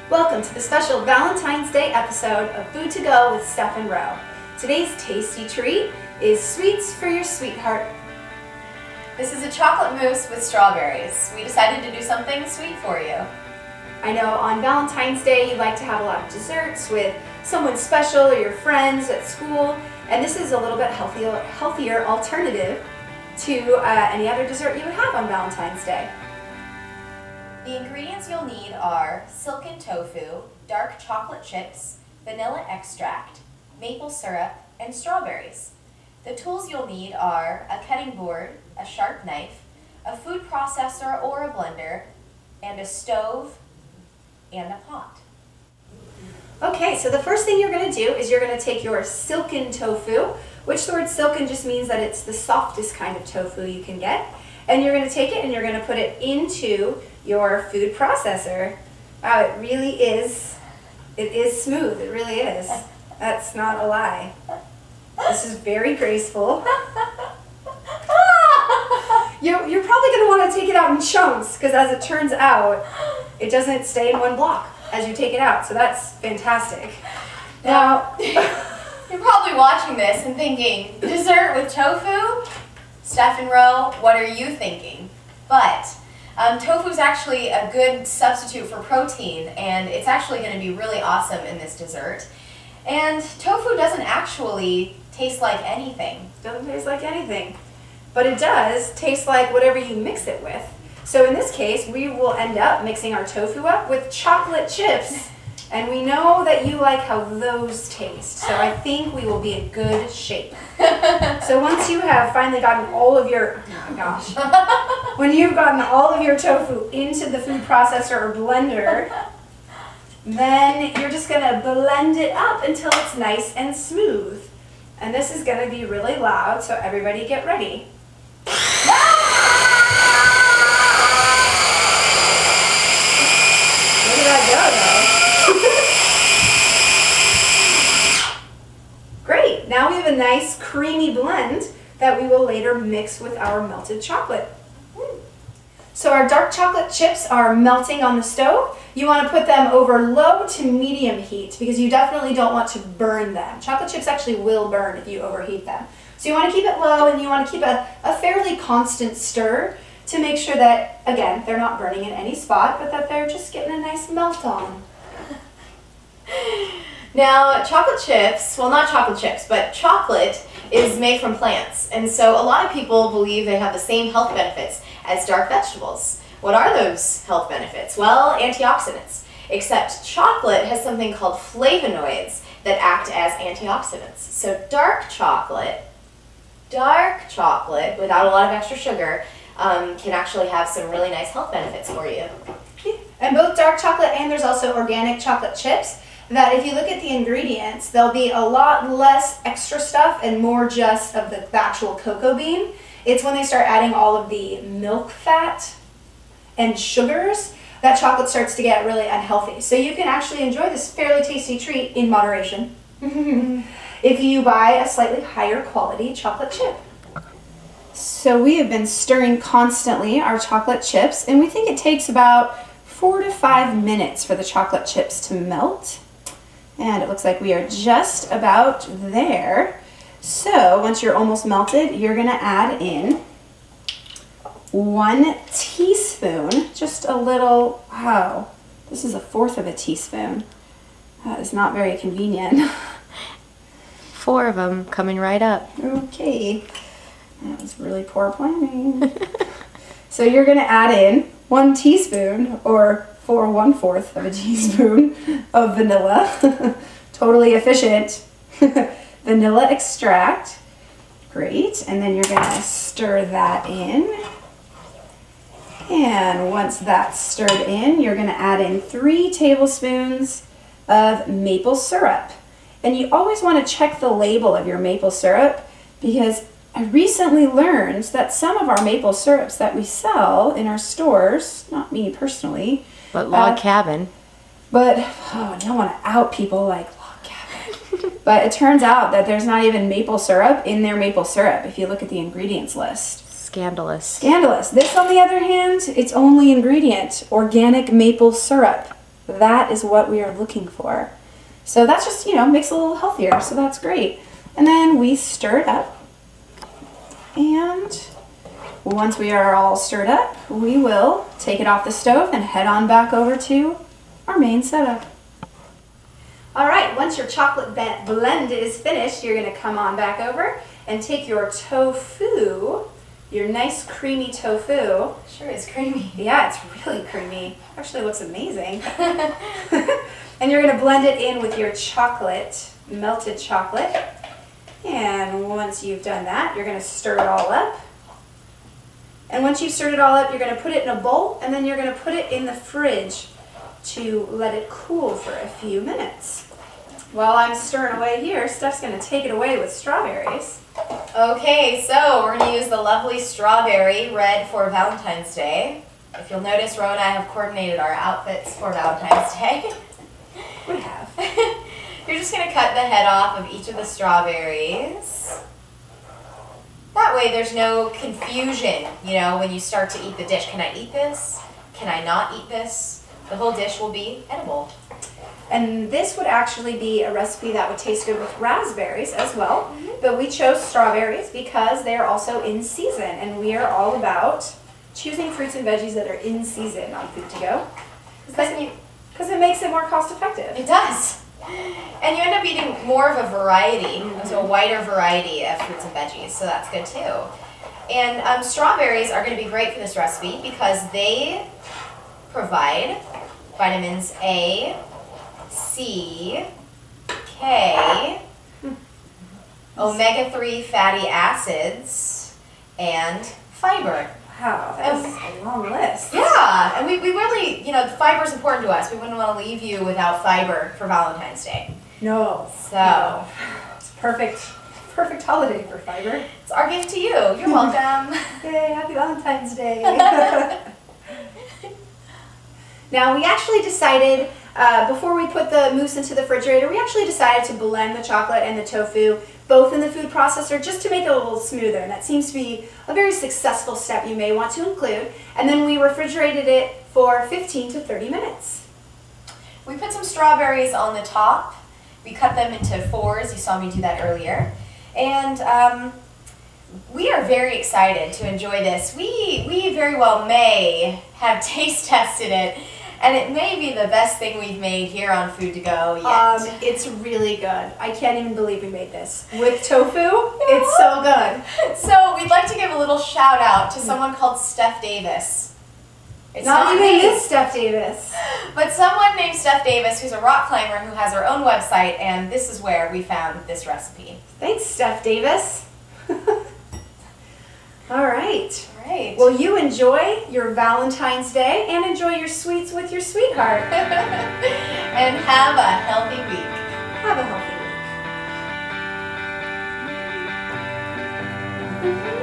Welcome to the special Valentine's Day episode of Food to Go with Steph and Ro. Today's tasty treat is sweets for your sweetheart. This is a chocolate mousse with strawberries. We decided to do something sweet for you. I know on Valentine's Day you like to have a lot of desserts with someone special or your friends at school, and this is a little bit healthier alternative to any other dessert you would have on Valentine's Day. The ingredients you'll need are silken tofu, dark chocolate chips, vanilla extract, maple syrup, and strawberries. The tools you'll need are a cutting board, a sharp knife, a food processor or a blender, and a stove and a pot. Okay, so the first thing you're going to do is you're going to take your silken tofu, which the word silken just means that it's the softest kind of tofu you can get. And you're going to take it and you're going to put it into your food processor. Wow, it really is, it is smooth, it really is. That's not a lie. This is very graceful. You're probably going to want to take it out in chunks because as it turns out, it doesn't stay in one block as you take it out, so that's fantastic. Now, you're probably watching this and thinking, dessert with tofu? Steph and Ro, what are you thinking? But tofu is actually a good substitute for protein, and it's actually going to be really awesome in this dessert. And tofu doesn't actually taste like anything. Doesn't taste like anything, but it does taste like whatever you mix it with. So in this case, we will end up mixing our tofu up with chocolate chips. And we know that you like how those taste, so I think we will be in good shape. So once you have finally gotten all of your, oh my gosh, when you've gotten all of your tofu into the food processor or blender, then you're just going to blend it up until it's nice and smooth. And this is going to be really loud, so everybody get ready. Where did that go, though? Great, now we have a nice creamy blend that we will later mix with our melted chocolate. So our dark chocolate chips are melting on the stove. You want to put them over low to medium heat because you definitely don't want to burn them. Chocolate chips actually will burn if you overheat them. So you want to keep it low and you want to keep a fairly constant stir to make sure that, again, they're not burning in any spot, but that they're just getting a nice melt on. Now, chocolate chips, well, not chocolate chips, but chocolate is made from plants. And so a lot of people believe they have the same health benefits as dark vegetables. What are those health benefits? Well, antioxidants. Except chocolate has something called flavonoids that act as antioxidants. So dark chocolate, without a lot of extra sugar, can actually have some really nice health benefits for you. And both dark chocolate and there's also organic chocolate chips, that if you look at the ingredients, there'll be a lot less extra stuff and more just of the actual cocoa bean. It's when they start adding all of the milk fat and sugars that chocolate starts to get really unhealthy. So you can actually enjoy this fairly tasty treat in moderation if you buy a slightly higher quality chocolate chip. So we have been stirring constantly our chocolate chips, and we think it takes about 4 to 5 minutes for the chocolate chips to melt. And it looks like we are just about there. So once you're almost melted, you're going to add in 1 teaspoon, just a little, wow, this is 1/4 of a teaspoon. That is not very convenient. 4 of them coming right up. Okay, that was really poor planning. So you're going to add in 1 teaspoon, or 1/4 of a teaspoon of vanilla. Totally efficient. Vanilla extract. Great. And then you're going to stir that in. And once that's stirred in, you're going to add in 3 tablespoons of maple syrup. And you always want to check the label of your maple syrup because I recently learned that some of our maple syrups that we sell in our stores, not me personally, but Log Cabin. But, oh, I don't want to out people like Log Cabin. But it turns out that there's not even maple syrup in their maple syrup if you look at the ingredients list. Scandalous. Scandalous. This, on the other hand, its only ingredient, organic maple syrup. that is what we are looking for. So that's just, makes it a little healthier, so that's great. And then we stir it up. And once we are all stirred up, we will take it off the stove and head on back over to our main setup. All right, once your chocolate blend is finished, you're gonna come on back over and take your tofu, your nice creamy tofu. Sure is creamy. Yeah, it's really creamy. Actually looks amazing. And you're gonna blend it in with your chocolate, melted chocolate. And once you've done that, you're gonna stir it all up. And once you've stirred it all up, you're gonna put it in a bowl, and then you're gonna put it in the fridge to let it cool for a few minutes. While I'm stirring away here, Steph's gonna take it away with strawberries. Okay, so we're gonna use the lovely strawberry red for Valentine's Day. If you'll notice, Ro and I have coordinated our outfits for Valentine's Day. We have. You're just gonna cut the head off of each of the strawberries. That way there's no confusion, when you start to eat the dish. Can I eat this? Can I not eat this? The whole dish will be edible. And this would actually be a recipe that would taste good with raspberries as well. But we chose strawberries because they are also in season, and we are all about choosing fruits and veggies that are in season on Food to Go. Because it makes it more cost effective. It does. And you end up eating more of a variety, so a wider variety of fruits and veggies, so that's good too. And strawberries are going to be great for this recipe because they provide vitamins A, C, K, omega-3 fatty acids, and fiber. Wow, that's a long list. Yeah, and we really, fiber is important to us. We wouldn't want to leave you without fiber for Valentine's Day. No. So, it's perfect holiday for fiber. It's our gift to you. You're welcome. Yay, happy Valentine's Day. Now, we actually decided, before we put the mousse into the refrigerator, we actually decided to blend the chocolate and the tofu both in the food processor just to make it a little smoother. And that seems to be a very successful step you may want to include. And then we refrigerated it for 15 to 30 minutes. We put some strawberries on the top. We cut them into fours. You saw me do that earlier. And we are very excited to enjoy this. We very well may have taste tested it, and it may be the best thing we've made here on Food to Go yet. It's really good. I can't even believe we made this. With tofu, it's so good. So we'd like to give a little shout out to someone called Steph Davis. It's not even this Steph Davis. But someone named Steph Davis who's a rock climber who has her own website, and this is where we found this recipe. Thanks, Steph Davis. All right. Right. Well, you enjoy your Valentine's Day and enjoy your sweets with your sweetheart. And have a healthy week. Have a healthy week.